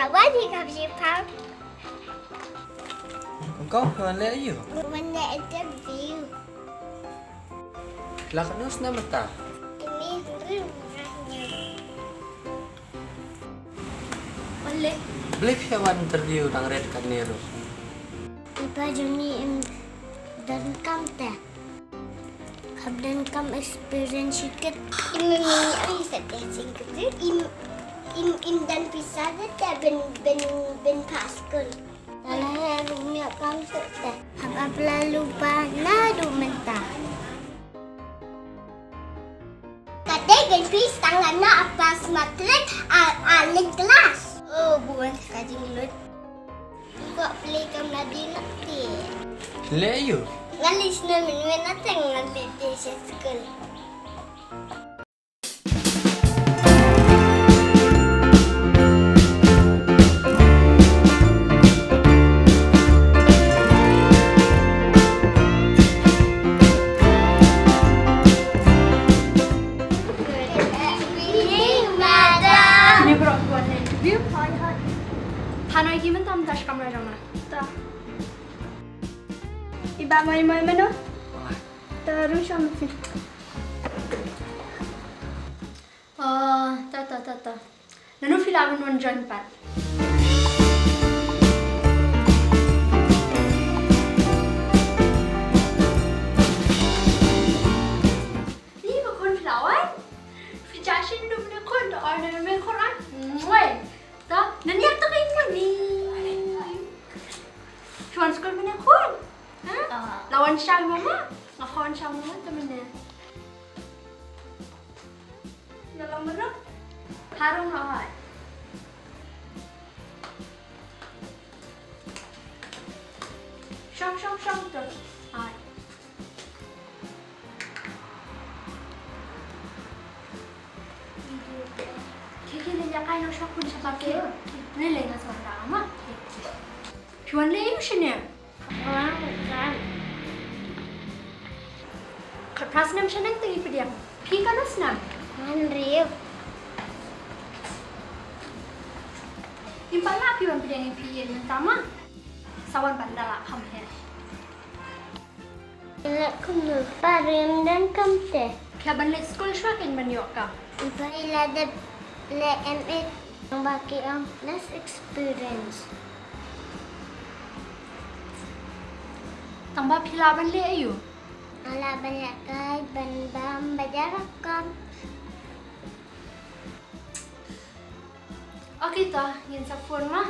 Apa ni kau simpan? Engkau mana ayo? Mana interview? Lakanus na mata. Ini rumahnya. Boleh. Beli hewan interview nang red kanero. Iba juni dan kam teh. Habdan kam experience sikit. Ini ni saya singkat. Im dan pisah teh ben paskul. Dalam rumah kam teh. Hab lalu bana du mentah. Kadang pis tangan nak apa smatret alik kelas. Oh, bukan sekali mulut. Kau beli kam nadi nanti. Le ayo. Ngalis na min natin nanti di sa school. Hanoi gimana tam tas kamera jama? Ta. Iba mai mana? Terus sama sih. Ta. Nanu filawan wan join pat. Ni bukan filawan. Fijashin dulu mana kon, orang mana koran. Muai. Ta, naniak tak kain ni. Cuan sekolah mana kon? Lawan Shang mama, ngakawan Shang mama temen dia. Dalam mana? Harung lah. Shang tu. Hai. Kiki ni dia kain nak pun sebab ke. Ni lagi seorang ama. Cuan lagi macam Orang kan. Prasnam Shanang tu ibu dia. Pi kan asnam. Manriu. Impala pi wan pi yang pi yang pertama. Sawan bandala kam he. Nak kumno parim dan kam teh. Kya ban let school shwa ken ban yok ka. Iba ialade le M8 ang baki ang less experience. Tamba pila ban le ayu. Ala banyak kai ban bajarakam. Okay ta, yan sa phone mah.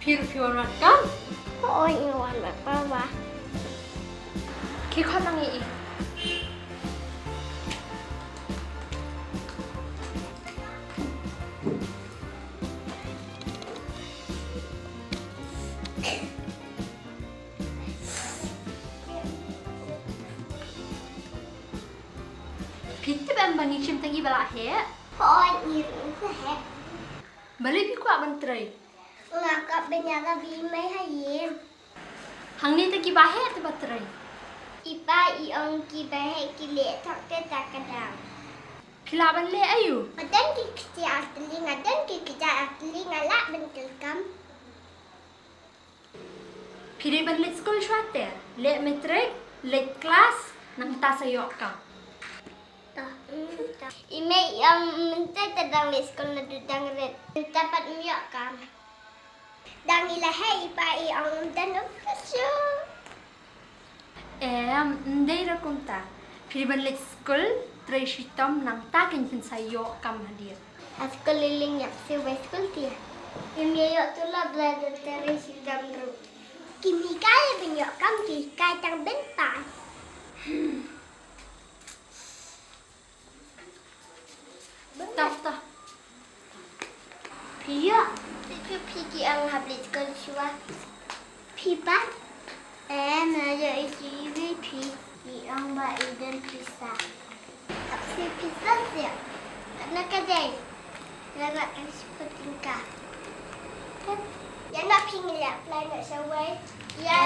Pil rakam. Oh, iwan berapa? Kikot ang ii. Pitti ben bani chim tangi bala he. Oh, iwan seh. Bali pi kwah ban trei. Ngakak benyata bimai hayim. Hang ni tangi ba he te ba trei. Ipa iong ki bahe ki le tak te takadang. Pila ban le ayu. Adan ki kecil atling, adan ki kecil atling alak bentul kam. Piri ban let school shwate. Le metrek, le kelas nang ta sayok ka. Ime yang mentah terdang di sekolah dudang red. Dapat miak kam. Dang ilahe ipa iong dan opasyo. Ndai ra kunta. Piri ban let school, trai shitom nang ta ken sayok kam hadir. Aku liling yak si sekolah dia. Ime yok tu lah belajar dari sidang ru. Kimi kaya miak kam ki kaya tang bynta. Ta. Pia, itu pergi ang habis sekolah siwa. Pipa, naja isi pergi ang ba iden pisah. Tapi pisah dia, nak kerja. Lara seperti kah? Yang nak pingin lihat planet Shawai. Ya,